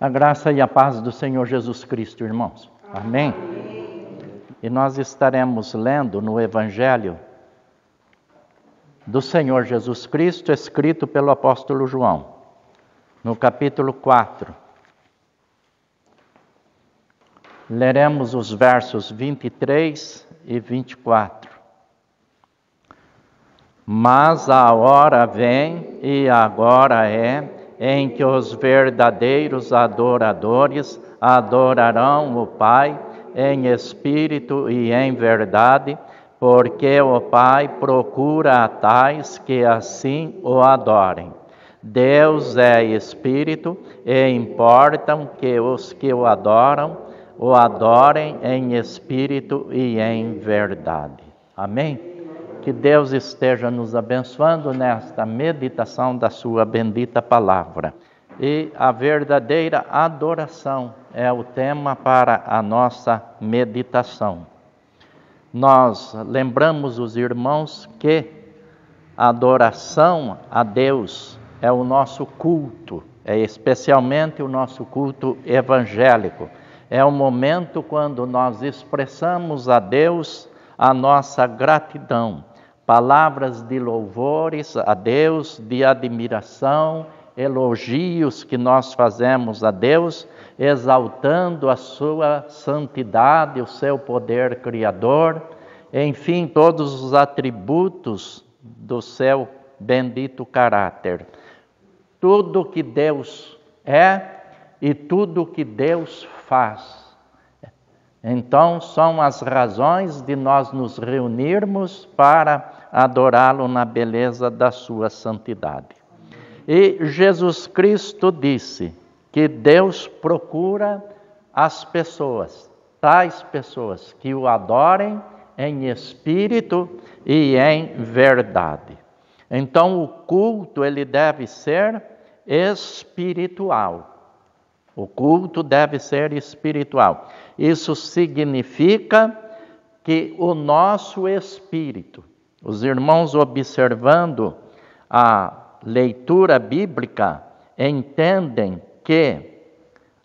A graça e a paz do Senhor Jesus Cristo, irmãos. Amém? E nós estaremos lendo no Evangelho do Senhor Jesus Cristo, escrito pelo apóstolo João, no capítulo 4. Leremos os versos 23 e 24. Mas a hora vem, e agora é, em que os verdadeiros adoradores adorarão o Pai em espírito e em verdade, porque o Pai procura a tais que assim o adorem. Deus é espírito, e importam que os que o adorem em espírito e em verdade. Amém? Que Deus esteja nos abençoando nesta meditação da sua bendita palavra. E a verdadeira adoração é o tema para a nossa meditação. Nós lembramos os irmãos que a adoração a Deus é o nosso culto, é especialmente o nosso culto evangélico. É o momento quando nós expressamos a Deus a nossa gratidão, palavras de louvores a Deus, de admiração, elogios que nós fazemos a Deus, exaltando a sua santidade, o seu poder criador, enfim, todos os atributos do seu bendito caráter. Tudo que Deus é e tudo que Deus faz. Então, são as razões de nós nos reunirmos para adorá-lo na beleza da sua santidade. E Jesus Cristo disse que Deus procura as pessoas, tais pessoas que o adorem em espírito e em verdade. Então, o culto ele deve ser espiritual. O culto deve ser espiritual. Isso significa que o nosso espírito, os irmãos observando a leitura bíblica, entendem que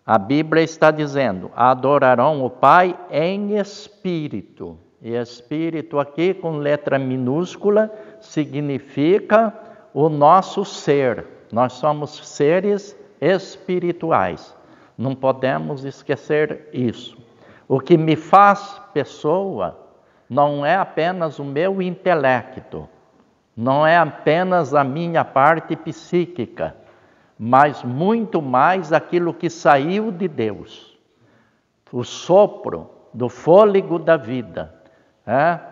a Bíblia está dizendo, adorarão o Pai em espírito. E espírito aqui com letra minúscula significa o nosso ser. Nós somos seres espirituais. Não podemos esquecer isso. O que me faz pessoa não é apenas o meu intelecto, não é apenas a minha parte psíquica, mas muito mais aquilo que saiu de Deus. O sopro do fôlego da vida.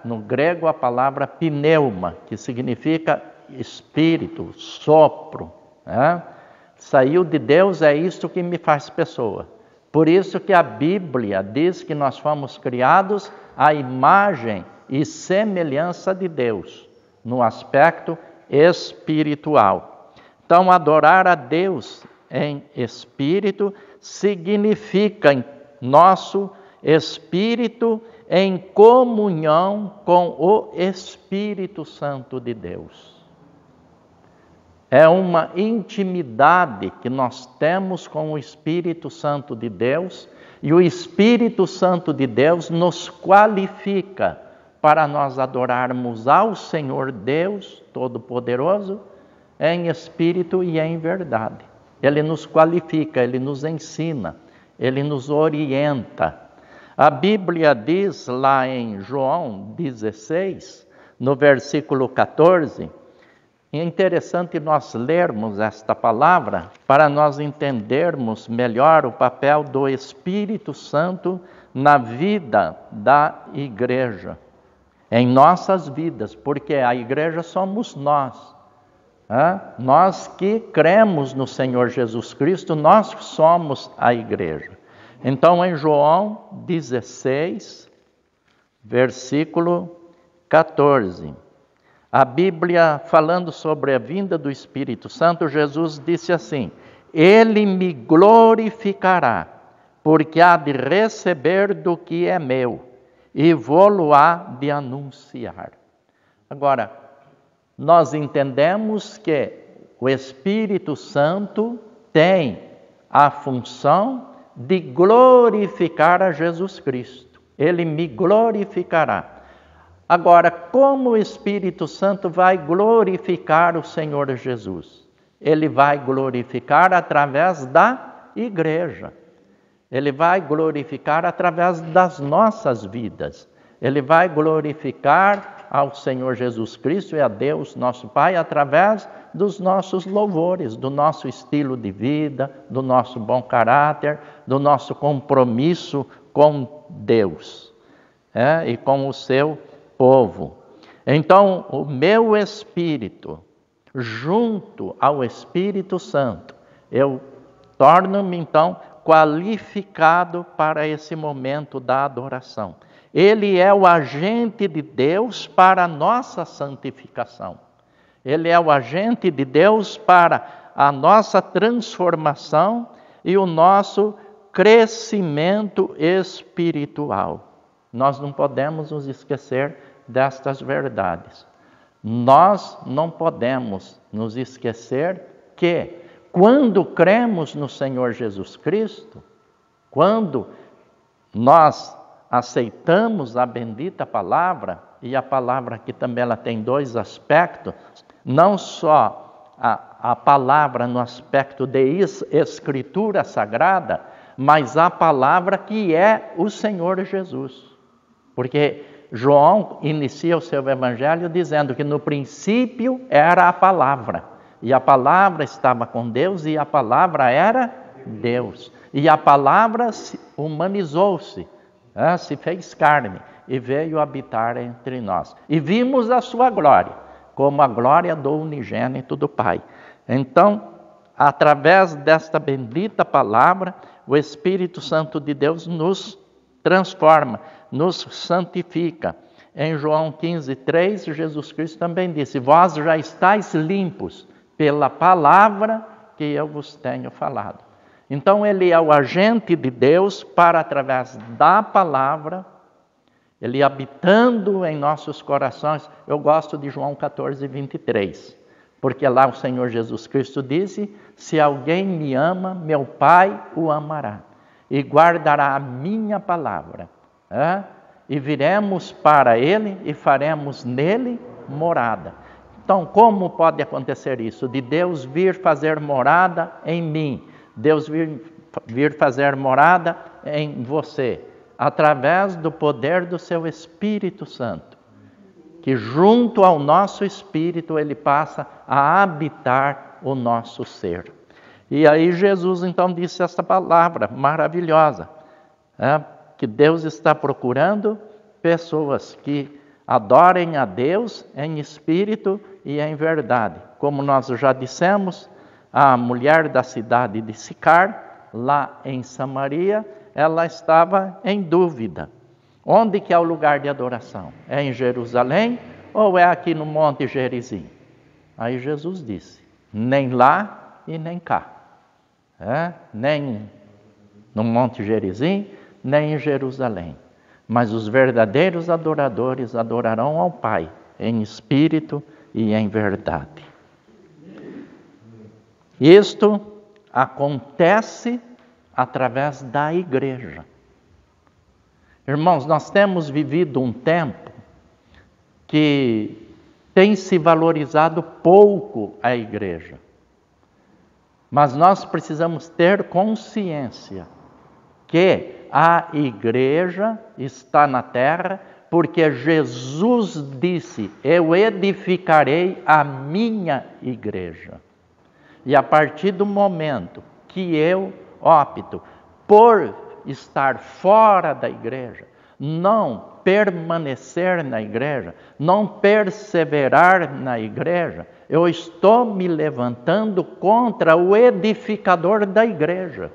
No grego a palavra pneuma, que significa espírito, sopro. Saiu de Deus, é isto que me faz pessoa. Por isso que a Bíblia diz que nós fomos criados à imagem e semelhança de Deus, no aspecto espiritual. Então, adorar a Deus em espírito significa nosso espírito em comunhão com o Espírito Santo de Deus. É uma intimidade que nós temos com o Espírito Santo de Deus, e o Espírito Santo de Deus nos qualifica para nós adorarmos ao Senhor Deus Todo-Poderoso em espírito e em verdade. Ele nos qualifica, ele nos ensina, ele nos orienta. A Bíblia diz lá em João 16, no versículo 14, é interessante nós lermos esta palavra para nós entendermos melhor o papel do Espírito Santo na vida da igreja, em nossas vidas, porque a igreja somos nós. Nós que cremos no Senhor Jesus Cristo, nós somos a igreja. Então, em João 16, versículo 14... A Bíblia, falando sobre a vinda do Espírito Santo, Jesus disse assim: Ele me glorificará, porque há de receber do que é meu, e vou-lo-á de anunciar. Agora, nós entendemos que o Espírito Santo tem a função de glorificar a Jesus Cristo. Ele me glorificará. Agora, como o Espírito Santo vai glorificar o Senhor Jesus? Ele vai glorificar através da igreja. Ele vai glorificar através das nossas vidas. Ele vai glorificar ao Senhor Jesus Cristo e a Deus, nosso Pai, através dos nossos louvores, do nosso estilo de vida, do nosso bom caráter, do nosso compromisso com Deus, e com o seu povo. Então, o meu espírito, junto ao Espírito Santo, eu torno-me então qualificado para esse momento da adoração. Ele é o agente de Deus para a nossa santificação. Ele é o agente de Deus para a nossa transformação e o nosso crescimento espiritual. Nós não podemos nos esquecer destas verdades. Nós não podemos nos esquecer que, quando cremos no Senhor Jesus Cristo, quando nós aceitamos a bendita palavra, e a palavra aqui também ela tem dois aspectos, não só a palavra no aspecto de escritura sagrada, mas a palavra que é o Senhor Jesus. Porque João inicia o seu evangelho dizendo que no princípio era a palavra, e a palavra estava com Deus, e a palavra era Deus. E a palavra humanizou-se, se fez carne e veio habitar entre nós. E vimos a sua glória, como a glória do unigênito do Pai. Então, através desta bendita palavra, o Espírito Santo de Deus nos transforma, nos santifica. Em João 15:3, Jesus Cristo também disse: vós já estáis limpos pela palavra que eu vos tenho falado. Então, ele é o agente de Deus para, através da palavra, ele habitando em nossos corações. Eu gosto de João 14:23, porque lá o Senhor Jesus Cristo disse: se alguém me ama, meu Pai o amará e guardará a minha palavra. E viremos para ele e faremos nele morada. Então, como pode acontecer isso? De Deus vir fazer morada em mim, Deus vir fazer morada em você, através do poder do seu Espírito Santo, que junto ao nosso espírito ele passa a habitar o nosso ser. E aí Jesus então disse esta palavra maravilhosa, que Deus está procurando pessoas que adorem a Deus em espírito e em verdade. Como nós já dissemos, a mulher da cidade de Sicar, lá em Samaria, ela estava em dúvida. Onde que é o lugar de adoração? É em Jerusalém ou é aqui no Monte Gerizim? Aí Jesus disse: nem lá e nem cá. Nem no Monte Gerizim, nem em Jerusalém. Mas os verdadeiros adoradores adorarão ao Pai em espírito e em verdade. Isto acontece através da igreja. Irmãos, nós temos vivido um tempo que tem se valorizado pouco a igreja. Mas nós precisamos ter consciência que a igreja está na terra porque Jesus disse: eu edificarei a minha igreja. E a partir do momento que eu opto por estar fora da igreja, não permanecer na igreja, não perseverar na igreja, eu estou me levantando contra o edificador da igreja.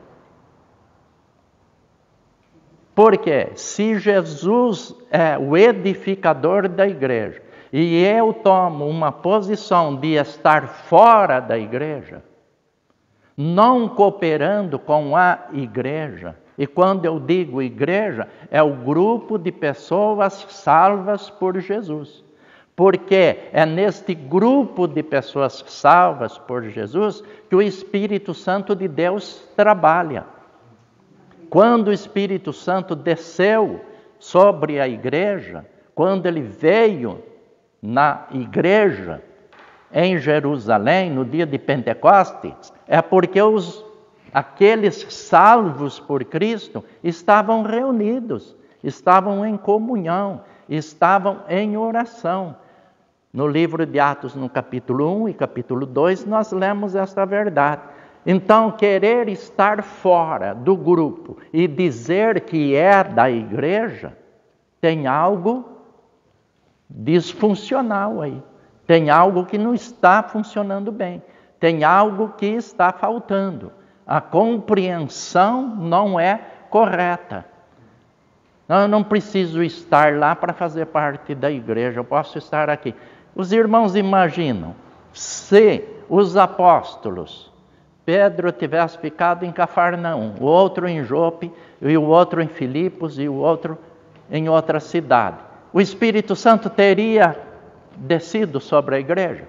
Porque se Jesus é o edificador da igreja e eu tomo uma posição de estar fora da igreja, não cooperando com a igreja, e quando eu digo igreja, é o grupo de pessoas salvas por Jesus. Porque é neste grupo de pessoas salvas por Jesus que o Espírito Santo de Deus trabalha. Quando o Espírito Santo desceu sobre a igreja, quando ele veio na igreja em Jerusalém, no dia de Pentecostes, é porque aqueles salvos por Cristo estavam reunidos, estavam em comunhão, estavam em oração. No livro de Atos, no capítulo 1 e capítulo 2, nós lemos esta verdade. Então, querer estar fora do grupo e dizer que é da igreja, tem algo disfuncional aí. Tem algo que não está funcionando bem. Tem algo que está faltando. A compreensão não é correta. Eu não preciso estar lá para fazer parte da igreja. Eu posso estar aqui. Os irmãos imaginam, se os apóstolos, Pedro tivesse ficado em Cafarnaum, o outro em Jope, e o outro em Filipos, e o outro em outra cidade, o Espírito Santo teria descido sobre a igreja?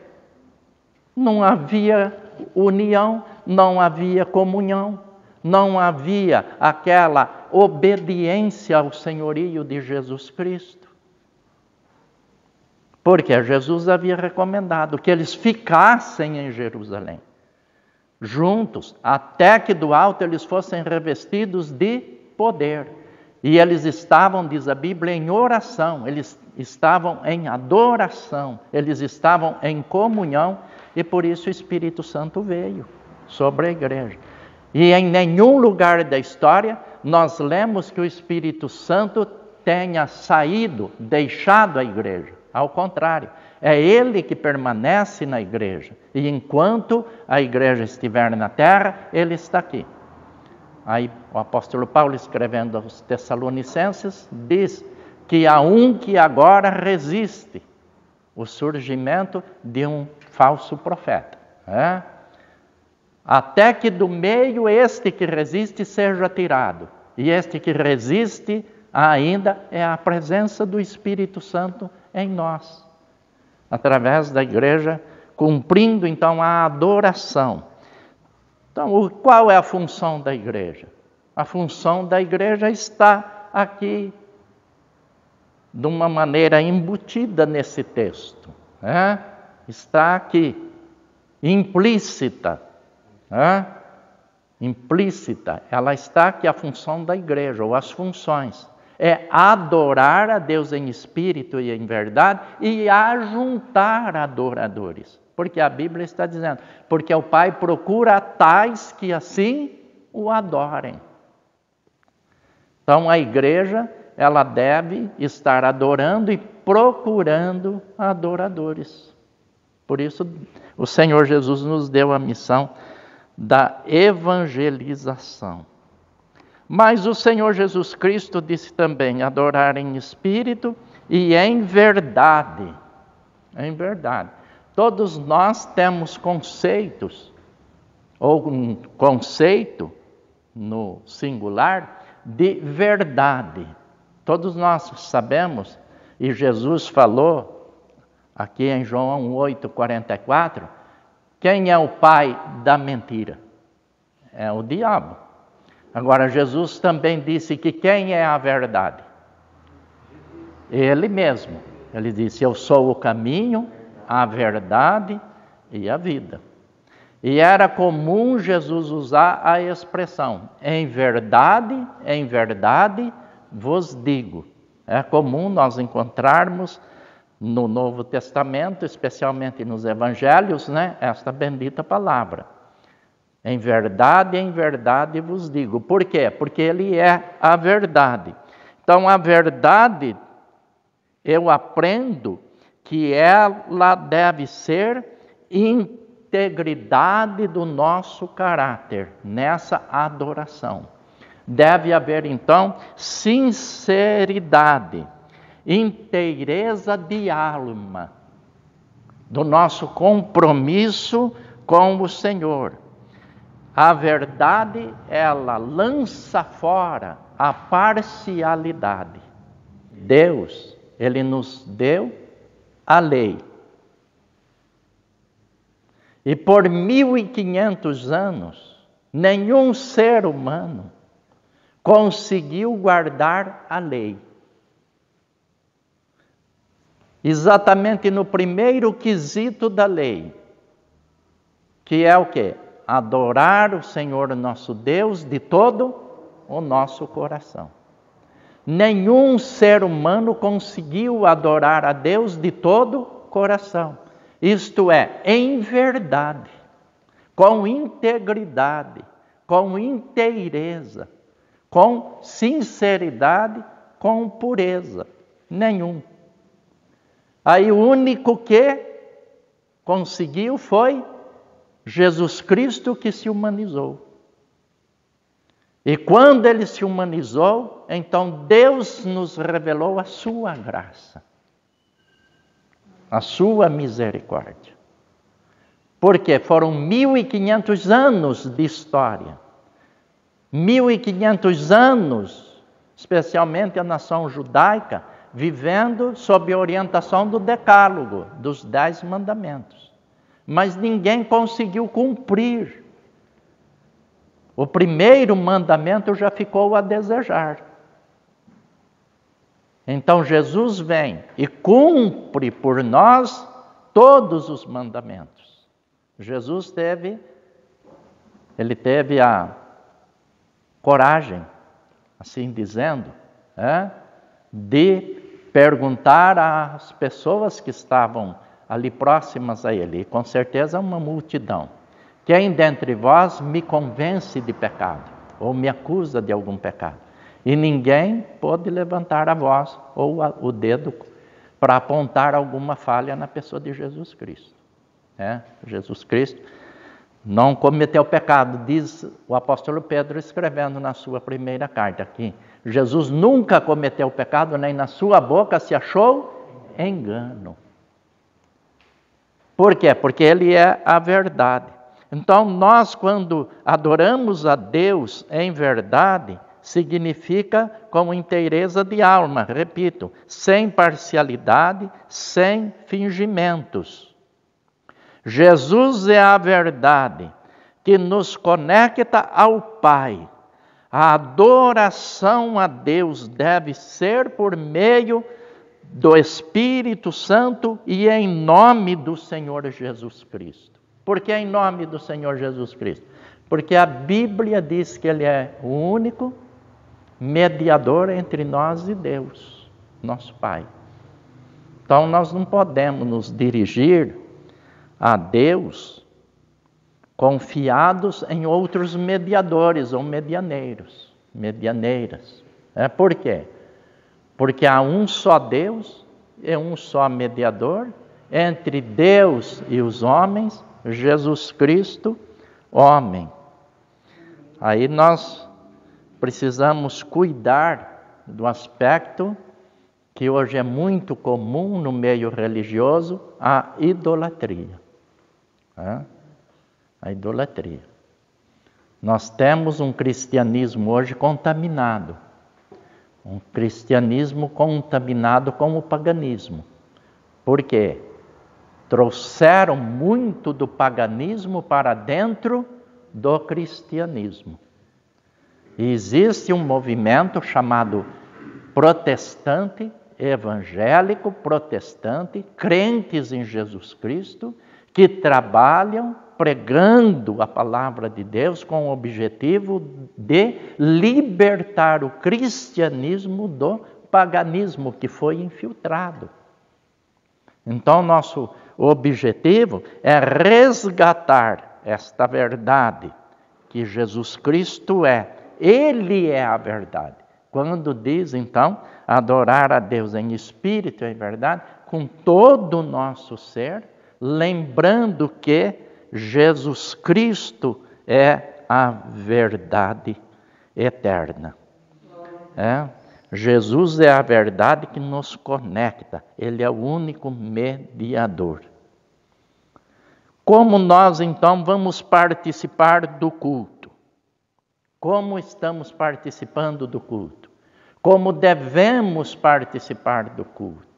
Não havia união, não havia comunhão, não havia aquela obediência ao senhorio de Jesus Cristo. Porque Jesus havia recomendado que eles ficassem em Jerusalém, juntos, até que do alto eles fossem revestidos de poder. E eles estavam, diz a Bíblia, em oração, eles estavam em adoração, eles estavam em comunhão, e por isso o Espírito Santo veio sobre a igreja. E em nenhum lugar da história nós lemos que o Espírito Santo tenha saído, deixado a igreja. Ao contrário, é Ele que permanece na igreja. E enquanto a igreja estiver na terra, Ele está aqui. Aí o apóstolo Paulo, escrevendo aos Tessalonicenses, diz que há um que agora resiste o surgimento de um falso profeta. Até que do meio este que resiste seja tirado. E este que resiste ainda é a presença do Espírito Santo em nós, através da igreja, cumprindo então a adoração. Então, qual é a função da igreja? A função da igreja está aqui, de uma maneira embutida nesse texto. Está aqui, implícita. Implícita, ela está aqui, a função da igreja, ou as funções. É adorar a Deus em espírito e em verdade e ajuntar adoradores. Porque a Bíblia está dizendo, porque o Pai procura tais que assim o adorem. Então a igreja, ela deve estar adorando e procurando adoradores. Por isso o Senhor Jesus nos deu a missão da evangelização. Mas o Senhor Jesus Cristo disse também, adorar em espírito e em verdade. Em verdade. Todos nós temos conceitos, ou um conceito no singular, de verdade. Todos nós sabemos, e Jesus falou aqui em João 8,44, quem é o pai da mentira? É o diabo. Agora, Jesus também disse que quem é a verdade? Ele mesmo. Ele disse, eu sou o caminho, a verdade e a vida. E era comum Jesus usar a expressão, em verdade vos digo. É comum nós encontrarmos no Novo Testamento, especialmente nos Evangelhos, esta bendita palavra. Em verdade vos digo. Por quê? Porque Ele é a verdade. Então, a verdade, eu aprendo que ela deve ser integridade do nosso caráter nessa adoração. Deve haver, então, sinceridade, inteireza de alma, do nosso compromisso com o Senhor. A verdade, ela lança fora a parcialidade. Deus, Ele nos deu a lei. E por 1500 anos, nenhum ser humano conseguiu guardar a lei. Exatamente no primeiro quesito da lei, que é o quê? Adorar o Senhor nosso Deus de todo o nosso coração. Nenhum ser humano conseguiu adorar a Deus de todo o coração. Isto é, em verdade, com integridade, com inteireza, com sinceridade, com pureza. Nenhum. Aí o único que conseguiu foi Jesus Cristo, que se humanizou. E quando ele se humanizou, então Deus nos revelou a sua graça, a sua misericórdia. Porque foram 1500 anos de história. 1500 anos, especialmente a nação judaica, vivendo sob a orientação do Decálogo, dos 10 mandamentos. Mas ninguém conseguiu cumprir. O primeiro mandamento já ficou a desejar. Então Jesus vem e cumpre por nós todos os mandamentos. Jesus teve a coragem, assim dizendo, de perguntar às pessoas que estavam ali próximas a ele, e com certeza uma multidão: quem dentre vós me convence de pecado, ou me acusa de algum pecado? E ninguém pôde levantar a voz ou o dedo para apontar alguma falha na pessoa de Jesus Cristo. Jesus Cristo não cometeu pecado, diz o apóstolo Pedro escrevendo na sua primeira carta aqui. Jesus nunca cometeu pecado, nem na sua boca se achou engano. Por quê? Porque ele é a verdade. Então nós, quando adoramos a Deus em verdade, significa com inteireza de alma, repito, sem parcialidade, sem fingimentos. Jesus é a verdade que nos conecta ao Pai. A adoração a Deus deve ser por meio do Espírito Santo e em nome do Senhor Jesus Cristo. Por que em nome do Senhor Jesus Cristo? Porque a Bíblia diz que Ele é o único mediador entre nós e Deus, nosso Pai. Então nós não podemos nos dirigir a Deus confiados em outros mediadores ou medianeiras. Por quê? Porque há um só Deus e um só mediador entre Deus e os homens, Jesus Cristo, homem. Aí nós precisamos cuidar do aspecto que hoje é muito comum no meio religioso, a idolatria. A idolatria. Nós temos um cristianismo hoje contaminado. Um cristianismo contaminado com o paganismo. Por quê? Trouxeram muito do paganismo para dentro do cristianismo. E existe um movimento chamado protestante, evangélico, protestante, crentes em Jesus Cristo, que trabalham pregando a palavra de Deus com o objetivo de libertar o cristianismo do paganismo que foi infiltrado. Então, nosso objetivo é resgatar esta verdade, que Jesus Cristo é. Ele é a verdade. Quando diz, então, adorar a Deus em espírito e em verdade, com todo o nosso ser, lembrando que Jesus Cristo é a verdade eterna. Jesus é a verdade que nos conecta. Ele é o único mediador. Como nós, então, vamos participar do culto? Como estamos participando do culto? Como devemos participar do culto?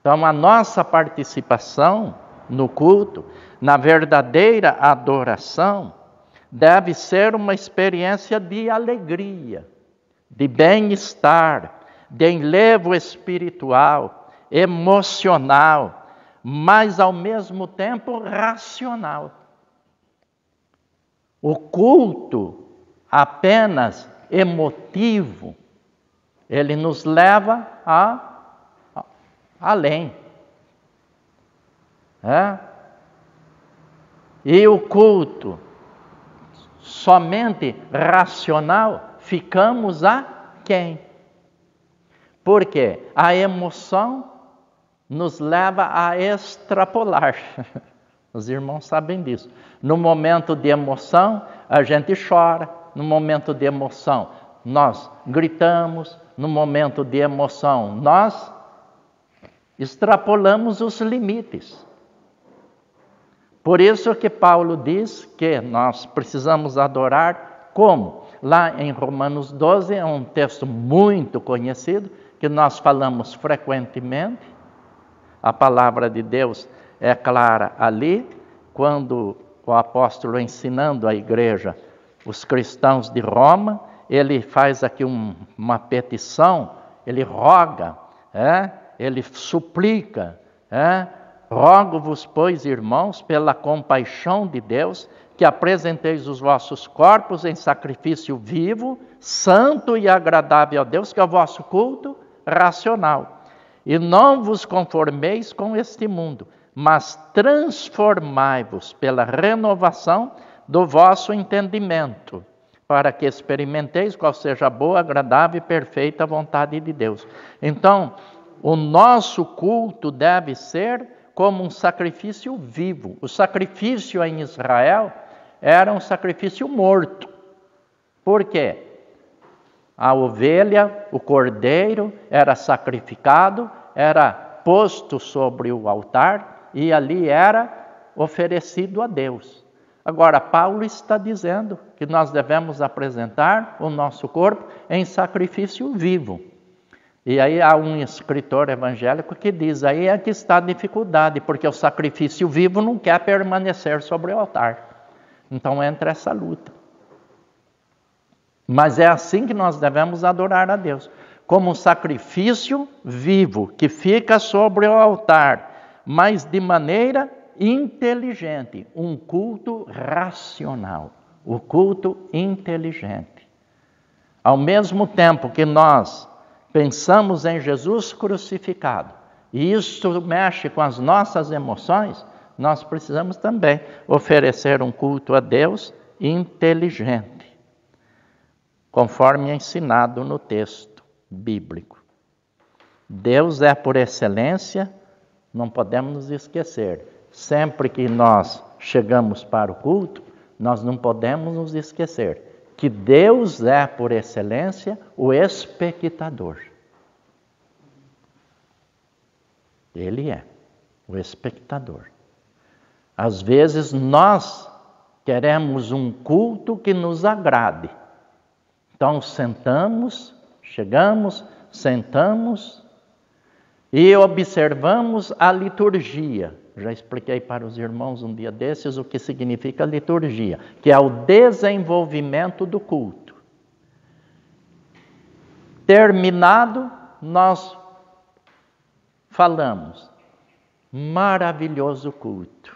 Então, a nossa participação no culto, na verdadeira adoração, deve ser uma experiência de alegria, de bem-estar, de enlevo espiritual, emocional, mas ao mesmo tempo racional. O culto apenas emotivo, ele nos leva além. E o culto somente racional, ficamos aquém. Por quê? A emoção nos leva a extrapolar. Os irmãos sabem disso. No momento de emoção, a gente chora. No momento de emoção, nós gritamos. No momento de emoção, nós extrapolamos os limites. Por isso que Paulo diz que nós precisamos adorar como? Lá em Romanos 12, é um texto muito conhecido, que nós falamos frequentemente. A palavra de Deus é clara ali, quando o apóstolo ensinando a igreja, os cristãos de Roma, ele faz aqui uma petição, ele roga, ele suplica, rogo-vos, pois, irmãos, pela compaixão de Deus, que apresenteis os vossos corpos em sacrifício vivo, santo e agradável a Deus, que é o vosso culto racional. E não vos conformeis com este mundo, mas transformai-vos pela renovação do vosso entendimento, para que experimenteis qual seja a boa, agradável e perfeita vontade de Deus. Então, o nosso culto deve ser como um sacrifício vivo. O sacrifício em Israel era um sacrifício morto. Por quê? A ovelha, o cordeiro, era sacrificado, era posto sobre o altar e ali era oferecido a Deus. Agora, Paulo está dizendo que nós devemos apresentar o nosso corpo em sacrifício vivo. E aí há um escritor evangélico que diz, aí é que está a dificuldade, porque o sacrifício vivo não quer permanecer sobre o altar. Então entra essa luta. Mas é assim que nós devemos adorar a Deus, como um sacrifício vivo, que fica sobre o altar, mas de maneira inteligente, um culto racional, o culto inteligente. Ao mesmo tempo que nós pensamos em Jesus crucificado, e isso mexe com as nossas emoções, nós precisamos também oferecer um culto a Deus inteligente, conforme ensinado no texto bíblico. Deus é por excelência, não podemos nos esquecer. Sempre que nós chegamos para o culto, nós não podemos nos esquecer que Deus é, por excelência, o espectador. Ele é o espectador. Às vezes nós queremos um culto que nos agrade. Então chegamos, sentamos e observamos a liturgia. Já expliquei para os irmãos um dia desses o que significa liturgia, que é o desenvolvimento do culto. Terminado, nós falamos, maravilhoso culto,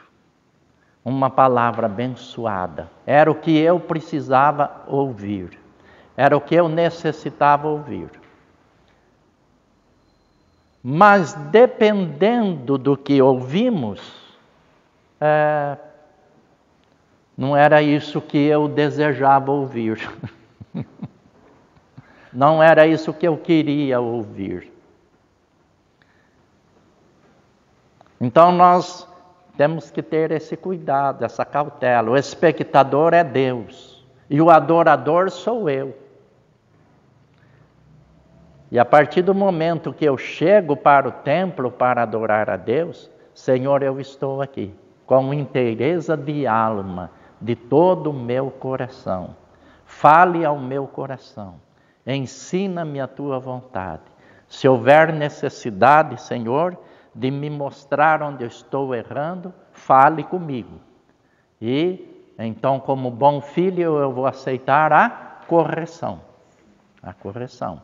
uma palavra abençoada, era o que eu precisava ouvir, era o que eu necessitava ouvir. Mas dependendo do que ouvimos, não era isso que eu desejava ouvir. Não era isso que eu queria ouvir. Então nós temos que ter esse cuidado, essa cautela. O espectador é Deus e o adorador sou eu. E a partir do momento que eu chego para o templo para adorar a Deus, Senhor, eu estou aqui, com inteireza de alma, de todo o meu coração. Fale ao meu coração, ensina-me a tua vontade. Se houver necessidade, Senhor, de me mostrar onde eu estou errando, fale comigo. E então, como bom filho, eu vou aceitar a correção. A correção.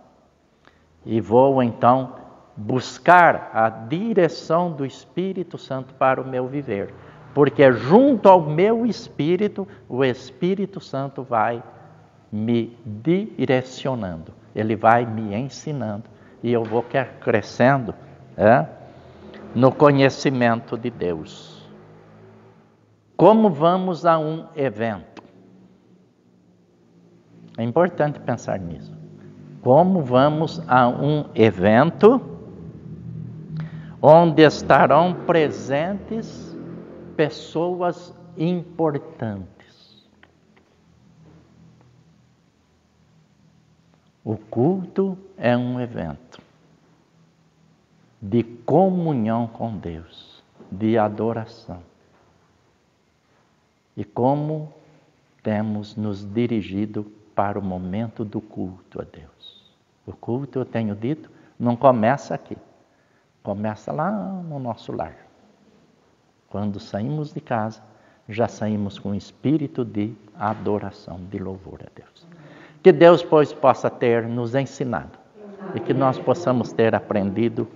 E vou então buscar a direção do Espírito Santo para o meu viver. Porque junto ao meu espírito, o Espírito Santo vai me direcionando. Ele vai me ensinando. E eu vou crescendo no conhecimento de Deus. Como vamos a um evento? É importante pensar nisso. Como vamos a um evento onde estarão presentes pessoas importantes. O culto é um evento de comunhão com Deus, de adoração. E como temos nos dirigido para o momento do culto a Deus. O culto, eu tenho dito, não começa aqui. Começa lá no nosso lar. Quando saímos de casa, já saímos com espírito de adoração, de louvor a Deus. Que Deus, pois, possa ter nos ensinado e que nós possamos ter aprendido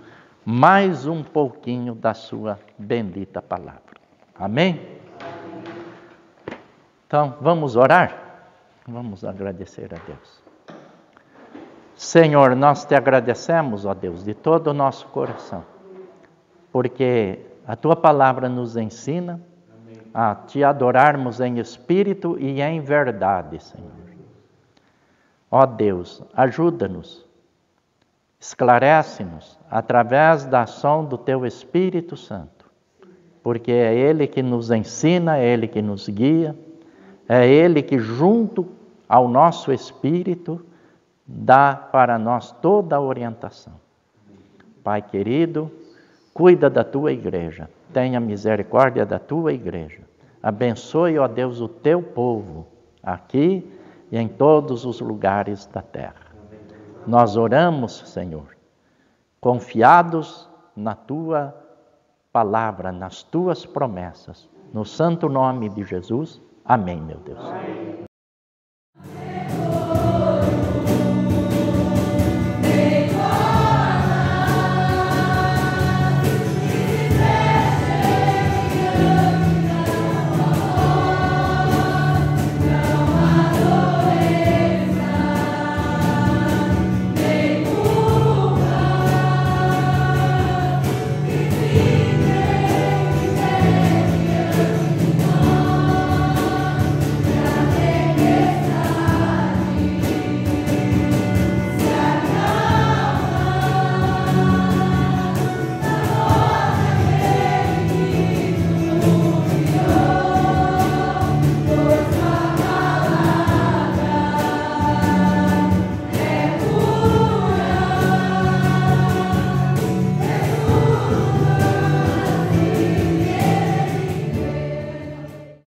mais um pouquinho da sua bendita palavra. Amém? Então, vamos orar? Vamos agradecer a Deus. Senhor, nós te agradecemos, ó Deus, de todo o nosso coração, porque a tua palavra nos ensina a te adorarmos em espírito e em verdade, Senhor. Ó Deus, ajuda-nos, esclarece-nos através da ação do teu Espírito Santo, porque é Ele que nos ensina, é Ele que nos guia, é Ele que junto ao nosso espírito dá para nós toda a orientação. Pai querido, cuida da tua igreja, tenha misericórdia da tua igreja. Abençoe, ó Deus, o teu povo, aqui e em todos os lugares da terra. Nós oramos, Senhor, confiados na tua palavra, nas tuas promessas. No santo nome de Jesus. Amém, meu Deus. Amém.